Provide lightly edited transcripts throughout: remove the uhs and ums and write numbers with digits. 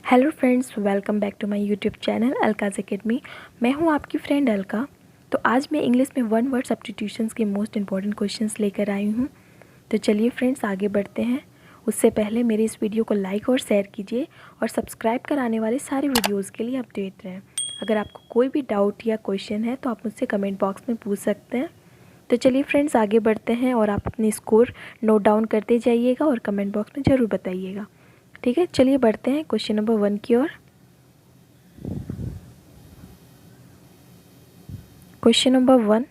Hello friends, welcome back to my YouTube channel Alka's academy. मैं हूं आपकी फ्रेंड अलका। तो आज मैं इंग्लिश में वन वर्ड सब्स्टिट्यूशंस के मोस्ट इंपॉर्टेंट क्वेश्चंस लेकर आई हूं। तो चलिए फ्रेंड्स, आगे बढ़ते हैं। उससे पहले मेरे इस वीडियो को लाइक और शेयर कीजिए और सब्सक्राइब कर आने वाले सारे वीडियोज़ के लिए अपडेट रहें। अगर आपको कोई भी डाउट या क्वेश्चन है तो आप मुझसे कमेंट बॉक्स में पूछ सकते हैं। तो चलिए फ्रेंड्स, आगे बढ़ते हैं और आप अपनी स्कोर नोट डाउन करते जाइएगा और कमेंट बॉक्स में ज़रूर बताइएगा। ठीक है, चलिए बढ़ते हैं क्वेश्चन नंबर 1 की ओर। Question number 1,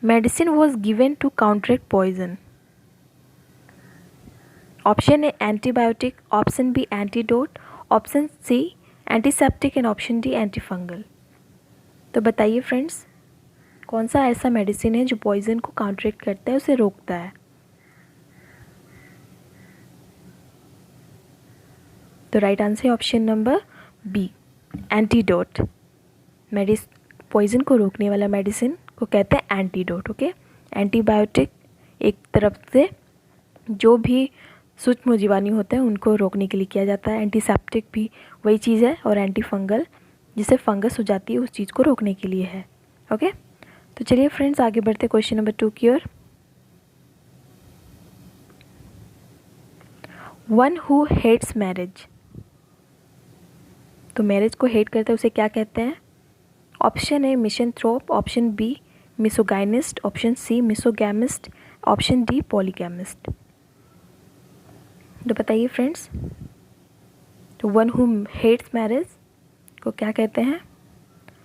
medicine was given to counteract poison. Option A antibiotic, option B antidote, option C antiseptic and option D antifungal. तो बताइए फ्रेंड्स, कौन सा ऐसा मेडिसिन है जो पॉइजन को काउंटरैक्ट करता है, उसे रोकता है। तो राइट आंसर है option number B, antidote. Poison को रोकने वाला मेडिसिन को कहते हैं एंटीडोट। ओके, एंटीबायोटिक एक तरफ से जो भी सूक्ष्म जीवाणु होते हैं उनको रोकने के लिए किया जाता है। एंटीसेप्टिक भी वही चीज़ है, और एंटीफंगल जिससे फंगस हो जाती है उस चीज़ को रोकने के लिए है। ओके, तो चलिए फ्रेंड्स, आगे बढ़ते क्वेश्चन नंबर 2 की ओर। One who hates marriage. तो मैरिज को हेट करते हैं उसे क्या कहते हैं। Option A misanthrope, option B misogynist, option C misogamist, option D polygamist. तो बताइए फ्रेंड्स, तो वन हु हेट्स मैरिज को क्या कहते हैं।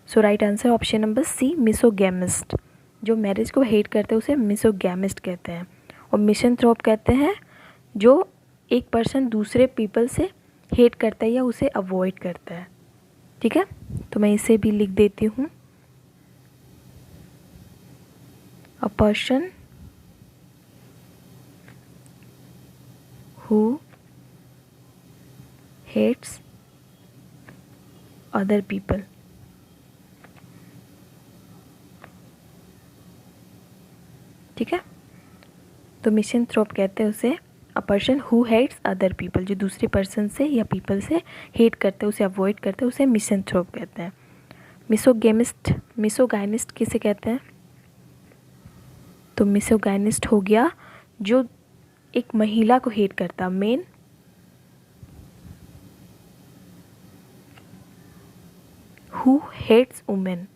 So right answer option number C, misogamist. जो मैरिज को हेट करते हैं उसे मिसोगैमिस्ट कहते हैं। और मिसेंथ्रोप कहते हैं जो एक पर्सन दूसरे पीपल से हेट करता है या उसे अवॉइड करता है। ठीक है, तो मैं इसे भी लिख देती हूँ। A person who hates other people. ठीक है, तो मिसेंथ्रोप कहते हैं उसे a person who hates other people, जो दूसरे पर्सन से या पीपल से हेट करते हैं, उसे अवॉइड करते हैं, उसे मिसेंथ्रोप कहते हैं। मिसोगाइनिस्ट किसे कहते हैं। तो मिसोगाइनिस्ट हो गया जो एक महिला को हेट करता, मेन हु हेट्स वुमेन।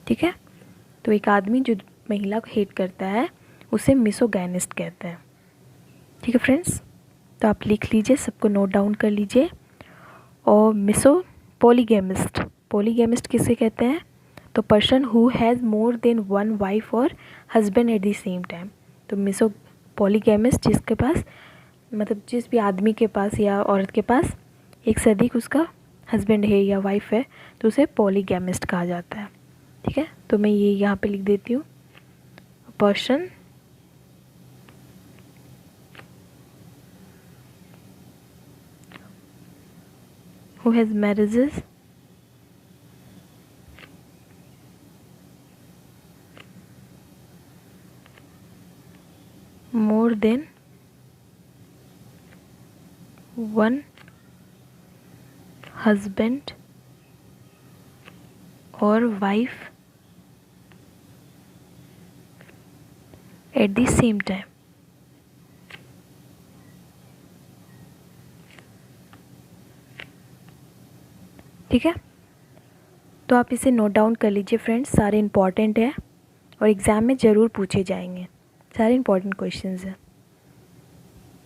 ठीक है, तो एक आदमी जो महिला को हेट करता है उसे मिसोगाइनिस्ट कहते हैं। ठीक है फ्रेंड्स, तो आप लिख लीजिए, सबको नोट डाउन कर लीजिए। और पॉलीगैमिस्ट, पॉलीगैमिस्ट किसे कहते हैं। तो person who has more than one wife और husband at the same time. तो पॉलीगैमिस्ट जिसके पास, मतलब जिस भी आदमी के पास या औरत के पास एक से अधिक उसका हस्बैंड है या वाइफ है, तो उसे पॉलीगैमिस्ट कहा जाता है। ठीक है, तो मैं ये यहाँ पे लिख देती हूँ, person who has marriages more than one husband or wife at the same time। ठीक है, तो आप इसे नोट डाउन कर लीजिए फ्रेंड्स, सारे इंपॉर्टेंट है और एग्ज़ाम में ज़रूर पूछे जाएंगे, सारे इंपॉर्टेंट क्वेश्चंस हैं।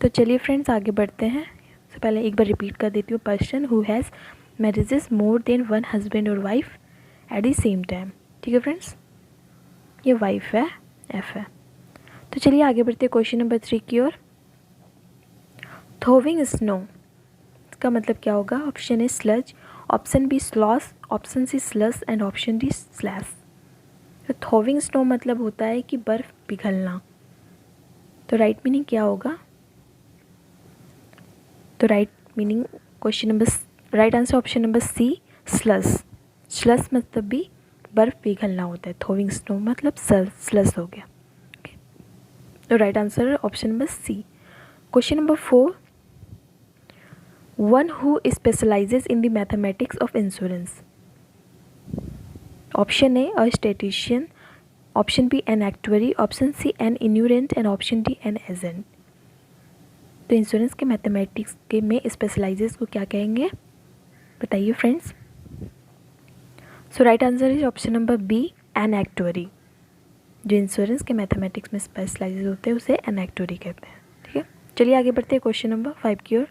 तो चलिए फ्रेंड्स, आगे बढ़ते हैं। सबसे पहले एक बार रिपीट कर देती हूँ, person who has marriages more than one husband और wife at the same time. ठीक है फ्रेंड्स, ये वाइफ है, एफ है। तो चलिए आगे बढ़ते हैं क्वेश्चन नंबर 3 की ओर। थ्रोविंग स्नो, इसका मतलब क्या होगा। Option A sludge, option B slosh, option C slush and option D slash. तो थ्रोविंग स्नो मतलब होता है कि बर्फ़ पिघलना। तो राइट मीनिंग क्या होगा। तो right answer option number C, slush. Slush मतलब भी बर्फ़ पिघलना होता है, थ्रोविंग स्नो मतलब स्लस हो गया। तो राइट आंसर है option number C. Question number 4, one who specializes in the mathematics of insurance. Option A a statistician, option B an actuary, option C an annuitant and option D an agent. तो insurance के mathematics के में specializes को क्या कहेंगे, बताइए friends. So right answer is option number B an actuary. जो insurance के मैथमेटिक्स में स्पेशलाइजेज होते हैं उसे एन एक्चुअरी कहते हैं। ठीक है, चलिए आगे बढ़ते हैं क्वेश्चन नंबर 5 की ओर।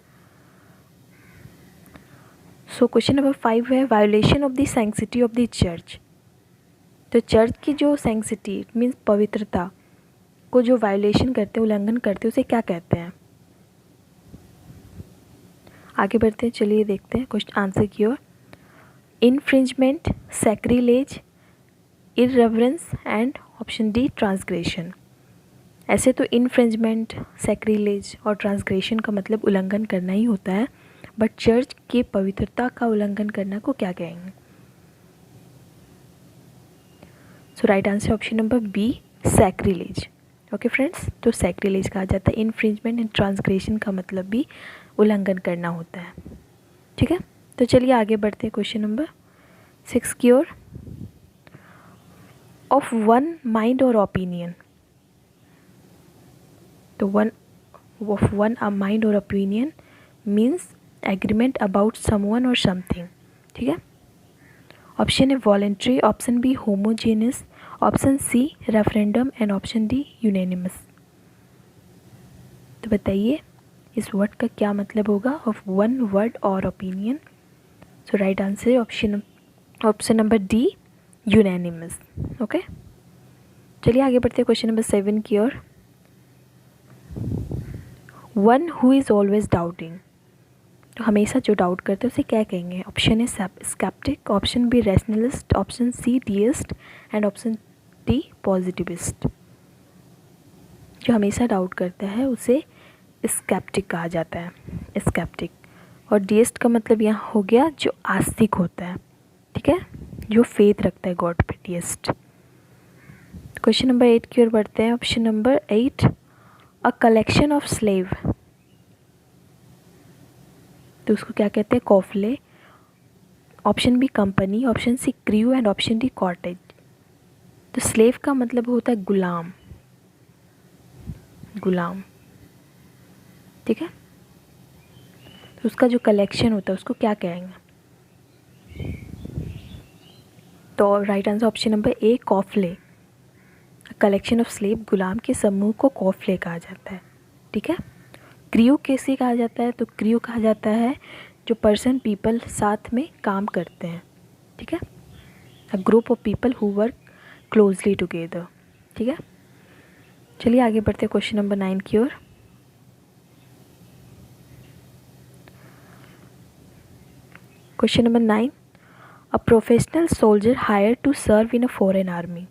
सो क्वेश्चन नंबर 5 है violation of the sanctity of the church. तो चर्च की जो सैंक्टिटी मीन्स पवित्रता को जो वायोलेशन करते हैं, उल्लंघन करते हैं, उसे क्या कहते हैं। आगे बढ़ते हैं, चलिए देखते हैं क्वेश्चन आंसर की ओर। Infringement, sacrilege, irreverence and option D transgression. ऐसे तो इनफ्रिंजमेंट, सैक्रिलेज और ट्रांसग्रेशन का मतलब उल्लंघन करना ही होता है, बट चर्च की पवित्रता का उल्लंघन करना को क्या कहेंगे। So right answer option number B sacrilege. Okay friends, तो सैक्रिलेज कहा जाता है। इनफ्रिंजमेंट एंड ट्रांसग्रेशन का मतलब भी उल्लंघन करना होता है। ठीक है, तो चलिए आगे बढ़ते हैं क्वेश्चन नंबर 6 की ओर। Of one mind or opinion. तो of one a mind or opinion means agreement about someone or something. ठीक है, option A voluntary, option B homogeneous, option C referendum and option D unanimous. तो बताइए इस word का क्या मतलब होगा, of one word or opinion. So right answer option number D unanimous. Okay, चलिए आगे बढ़ते हैं क्वेश्चन नंबर 7 की ओर। One who is always doubting. तो हमेशा जो डाउट करते हैं उसे क्या कहेंगे। Option A sceptic, option B rationalist, option C deist and option D positivist. जो हमेशा डाउट करता है उसे स्केप्टिक कहा जाता है, स्केप्टिक। और डीइस्ट का मतलब यहाँ हो गया जो आस्तिक होता है। ठीक है, जो फेथ रखता है गॉड पे, डीइस्ट। क्वेश्चन नंबर 8 की ओर बढ़ते हैं। Option number 8, a collection of slave. तो उसको क्या कहते हैं, coffle. Option B company, option C crew and option D cottage. तो स्लेव का मतलब होता है गुलाम, गुलाम। ठीक है, तो उसका जो कलेक्शन होता है उसको क्या कहेंगे। तो right answer option number A coffle. Collection of slave, गुलाम के समूह को कॉफले कहा जाता है। ठीक है, क्रियो कैसे कहा जाता है, तो क्रियो कहा जाता है जो पर्सन पीपल साथ में काम करते हैं। ठीक है, a group of people who work closely together. ठीक है, चलिए आगे बढ़ते हैं क्वेश्चन नंबर 9 की ओर। Question number 9, a professional soldier hire to serve in a foreign army.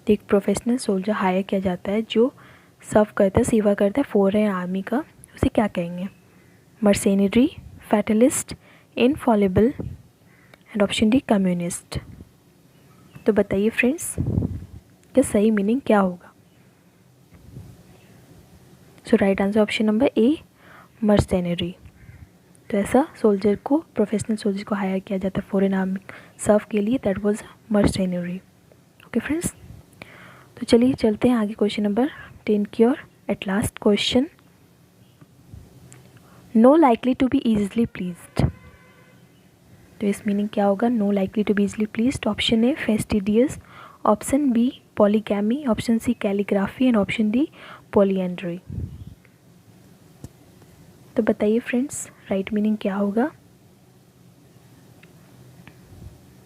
एक प्रोफेशनल सोल्जर हायर किया जाता है जो सर्व करता है, सेवा करता है फॉरेन आर्मी का, उसे क्या कहेंगे। Mercenary, fatalist, infallible and option D communist. तो बताइए फ्रेंड्स क्या सही मीनिंग क्या होगा। So right answer option number A mercenary. तो ऐसा सोल्जर को, प्रोफेशनल सोल्जर को हायर किया जाता है फॉरेन आर्मी सर्व के लिए, that was mercenary. Okay friends, तो चलिए चलते हैं आगे क्वेश्चन नंबर 10 की ओर। At last question, no likely to be easily pleased. तो इस मीनिंग क्या होगा, no likely to be easily pleased. Option A fastidious, option B polygamy, option C calligraphy and option D polyandry. तो बताइए friends right meaning क्या होगा।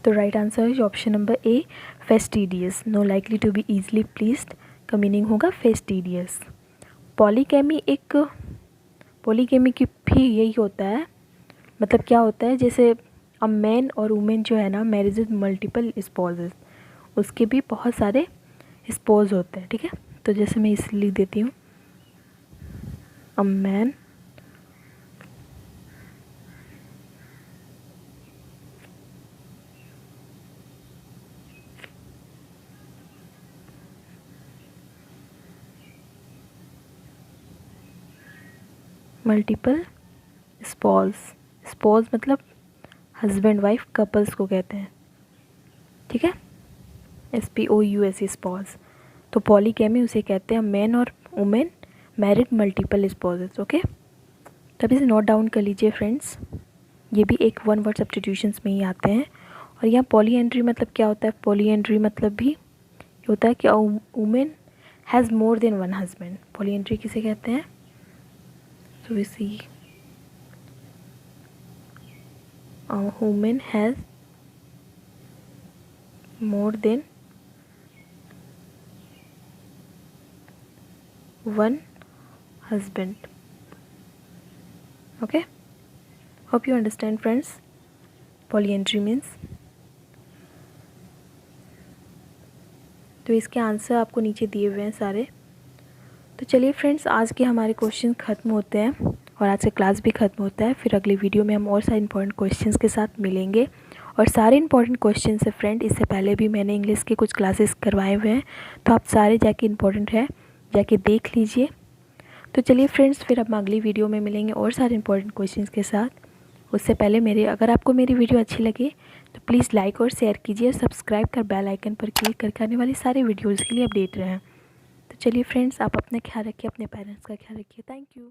तो right answer है option number A fastidious. No likely to be easily pleased का meaning होगा फेस्टिडियस। Polygamy की भी यही होता है, मतलब क्या होता है, जैसे अब मैन और वुमेन जो है ना, मैरिज विद मल्टीपल स्पॉजेस, उसके भी बहुत सारे स्पॉज होते हैं। ठीक है, तो जैसे मैं इस लिख देती हूँ, a man multiple sponge, sponge मतलब हस्बैंड वाइफ कपल्स को कहते हैं, ठीक है, SPOUSE स्पॉज। तो पॉलीगैमी उसे कहते हैं मैन और वुमेन मैरिड मल्टीपल स्पॉजेस, ओके। तो अब इसे नोट डाउन कर लीजिए फ्रेंड्स, ये भी एक वन वर्ड सब्स्टिट्यूशंस में ही आते हैं। और यहाँ पॉलीएंड्री मतलब क्या होता है, पॉलीएंड्री मतलब भी होता है कि women has more than one husband, polyandry किसे कहते हैं। So we see women has more than one husband, okay, hope you understand friends, polyandry means। तो इसके आंसर आपको नीचे दिए हुए हैं सारे। तो चलिए फ्रेंड्स, आज के हमारे क्वेश्चन ख़त्म होते हैं और आज से क्लास भी ख़त्म होता है। फिर अगली वीडियो में हम और सारे इंपॉर्टेंट क्वेश्चंस के साथ मिलेंगे। और सारे इंपॉर्टेंट क्वेश्चन है फ्रेंड, इससे पहले भी मैंने इंग्लिश के कुछ क्लासेस करवाए हुए हैं, तो आप सारे जाके इंपॉर्टेंट है जाके देख लीजिए। तो चलिए फ्रेंड्स, फिर अब अगली वीडियो में मिलेंगे और सारे इंपॉर्टेंट क्वेश्चंस के साथ। उससे पहले अगर आपको मेरी वीडियो अच्छी लगे तो प्लीज़ लाइक और शेयर कीजिए और सब्सक्राइब कर बेल आइकन पर क्लिक करके आने वाली सारे वीडियोज़ के लिए अपडेट रहें। तो चलिए फ्रेंड्स, आप अपना ख्याल रखिए, अपने पेरेंट्स का ख्याल रखिए। Thank you.